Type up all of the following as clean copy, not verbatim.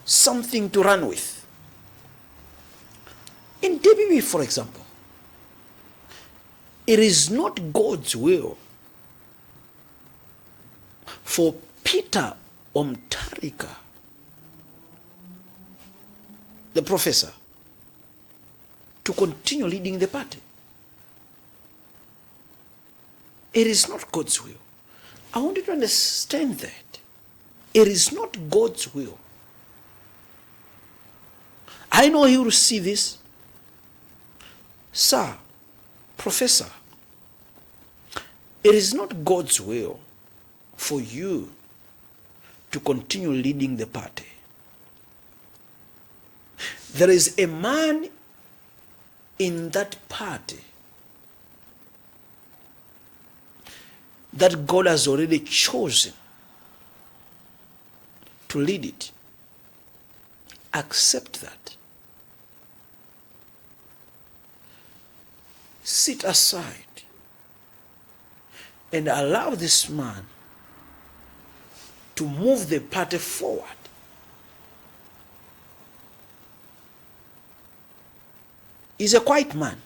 something to run with. In DPP, for example, it is not God's will for Peter MUTHARIKA, the professor, to continue leading the party. It is not God's will. I want you to understand that. It is not God's will. I know he will see this. Sir, professor, it is not God's will for you to continue leading the party. There is a man in that party that God has already chosen to lead it. Accept that. Sit aside and allow this man to move the party forward. He's a quiet man.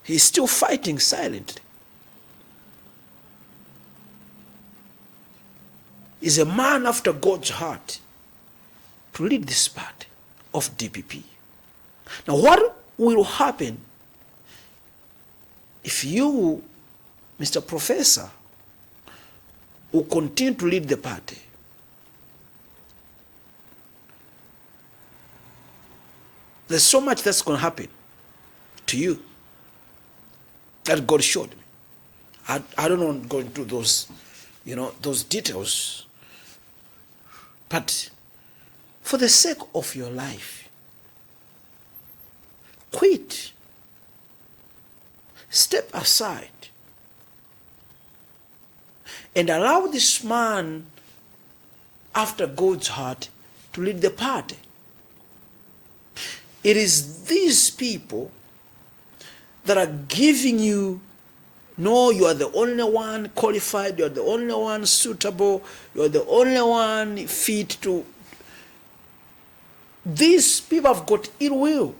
He's still fighting silently. He's a man after God's heart to lead this party of DPP. Now, what will happen if you, Mr. Professor, will continue to lead the party? There's so much that's going to happen to you that God showed me. I don't want to go into those, those details. But for the sake of your life, quit. Step aside and allow this man after God's heart to lead the party. It is these people that are giving you, no, you are the only one qualified, you are the only one suitable, you are the only one fit to. These people have got ill will.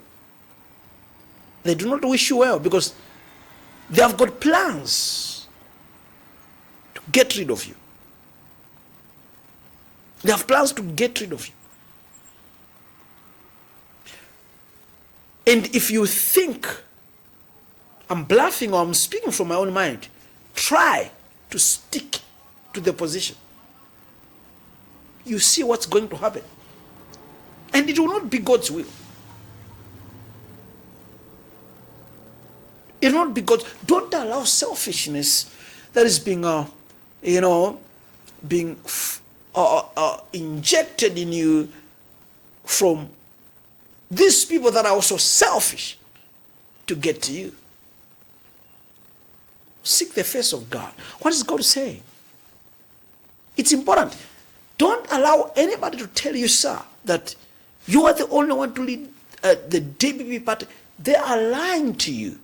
They do not wish you well because they have got plans to get rid of you. They have plans to get rid of you. And if you think I'm bluffing or I'm speaking from my own mind, try to stick to the position. You see what's going to happen. And it will not be God's will. It will not be God's. Don't allow selfishness that is being, injected in you from these people that are also selfish to get to you. Seek the face of God. What is God saying? It's important. Don't allow anybody to tell you, sir, that you are the only one to lead the DPP party. They are lying to you.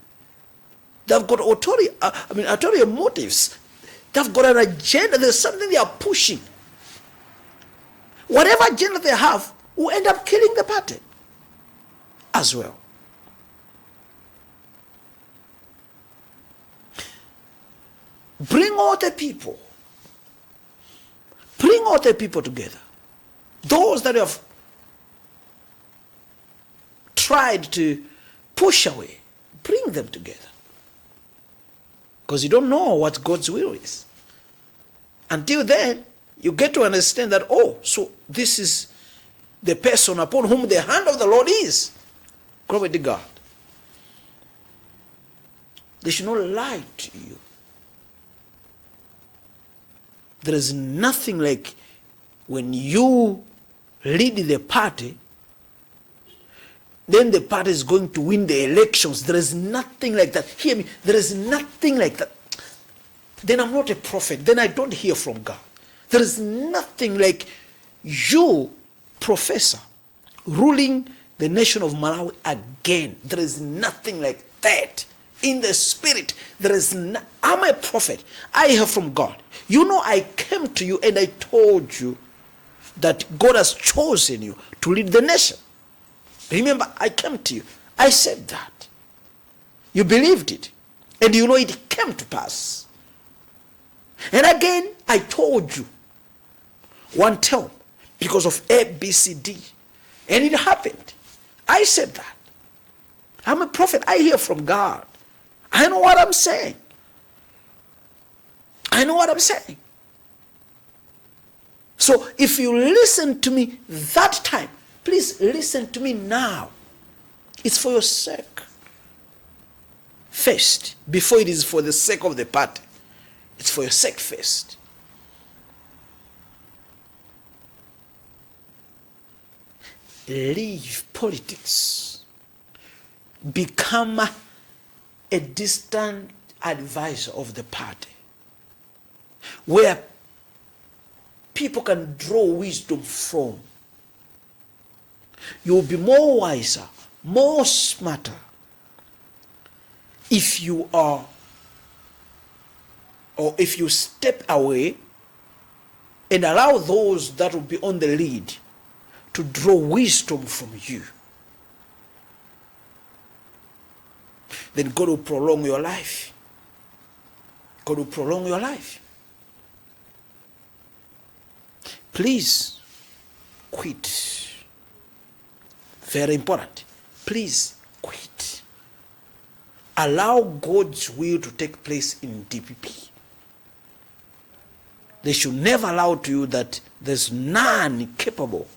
They've got ulterior motives. They've got an agenda. There's something they are pushing. Whatever agenda they have will end up killing the party as well. Bring all the people. Bring all the people together. Those that have tried to push away, bring them together. Because you don't know what God's will is. Until then, you get to understand that, oh, so this is the person upon whom the hand of the Lord is. Glory to God. They should not lie to you. There is nothing like when you lead the party, then the party is going to win the elections. There is nothing like that. Hear me. There is nothing like that. Then I'm not a prophet. Then I don't hear from God. There is nothing like you, professor, ruling the nation of Malawi again. There is nothing like that in the spirit. I'm a prophet. I hear from God. You know, I came to you and I told you that God has chosen you to lead the nation. Remember, I came to you. I said that. You believed it. And you know it came to pass. And again, I told you one term because of A, B, C, D. And it happened. I said that. I'm a prophet. I hear from God. I know what I'm saying. I know what I'm saying. So if you listen to me that time, please listen to me now. It's for your sake. First, before it is for the sake of the party. It's for your sake first. Leave politics. Become a distant advisor of the party, where people can draw wisdom from. You will be more wiser, more smarter, if you are, or if you step away and allow those that will be on the lead to draw wisdom from you. Then God will prolong your life. God will prolong your life. Please quit. Very important. Please quit. Allow God's will to take place in DPP. They should never allow to you that there's none capable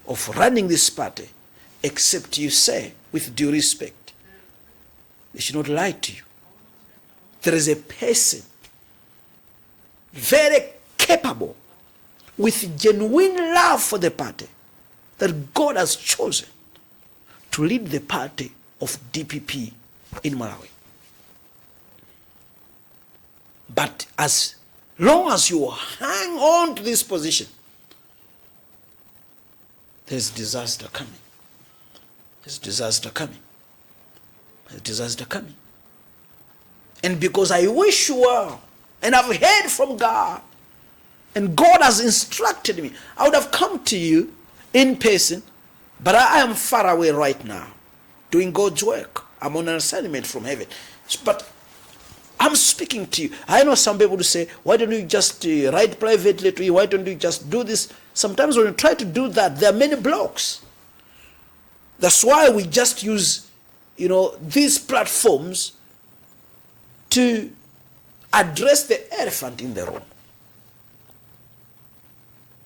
of running this party except you say, with due respect. They should not lie to you. There is a person very capable with genuine love for the party that God has chosen to lead the party of DPP in Malawi. But as long as you hang on to this position, there's disaster coming. There's disaster coming. There's disaster coming. And because I wish you well, and I've heard from God, and God has instructed me, I would have come to you in person, but I am far away right now, doing God's work. I'm on an assignment from heaven. But I'm speaking to you. I know some people say, why don't you just write privately to you? Why don't you just do this? Sometimes when you try to do that, there are many blocks. That's why we just use, these platforms to address the elephant in the room.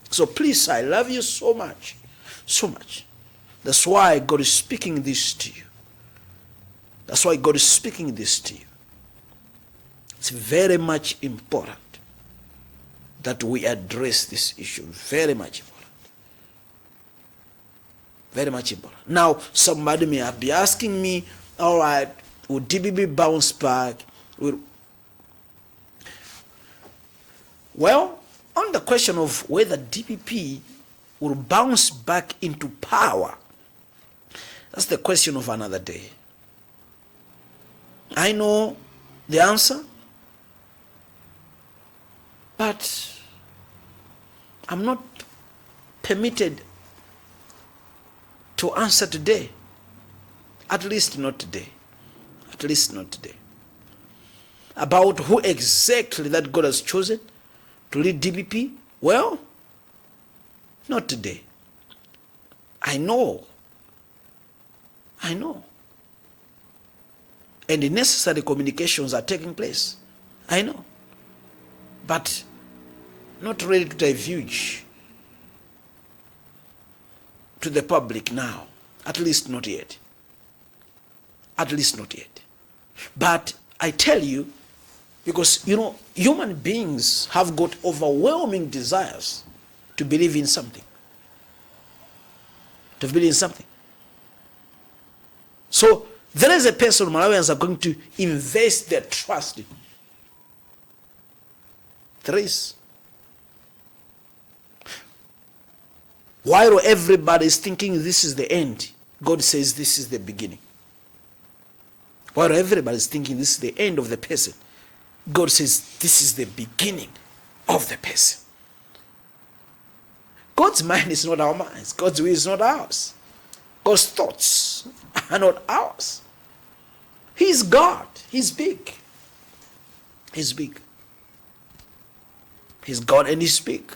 So please, I love you so much, so much. That's why God is speaking this to you. That's why God is speaking this to you. It's very much important that we address this issue. Very much important. Very much important. Now, somebody may be asking me, all right, will DPP bounce back? Well, on the question of whether DPP will bounce back into power, that's the question of another day. I know the answer, but I'm not permitted to answer today. At least not today. At least not today. About who exactly that God has chosen to lead DPP? Well, not today. I know. And the necessary communications are taking place. I know. But not ready to divulge to the public now. At least not yet. At least not yet. But I tell you, because, human beings have got overwhelming desires to believe in something. To believe in something. So, there is a person Malawians are going to invest their trust in. There is. While everybody is thinking this is the end, God says this is the beginning. While everybody's thinking this is the end of the person, God says this is the beginning of the person. God's mind is not our minds. God's will is not ours. God's thoughts are not ours. He's God. He's big. He's big. He's God and he's big.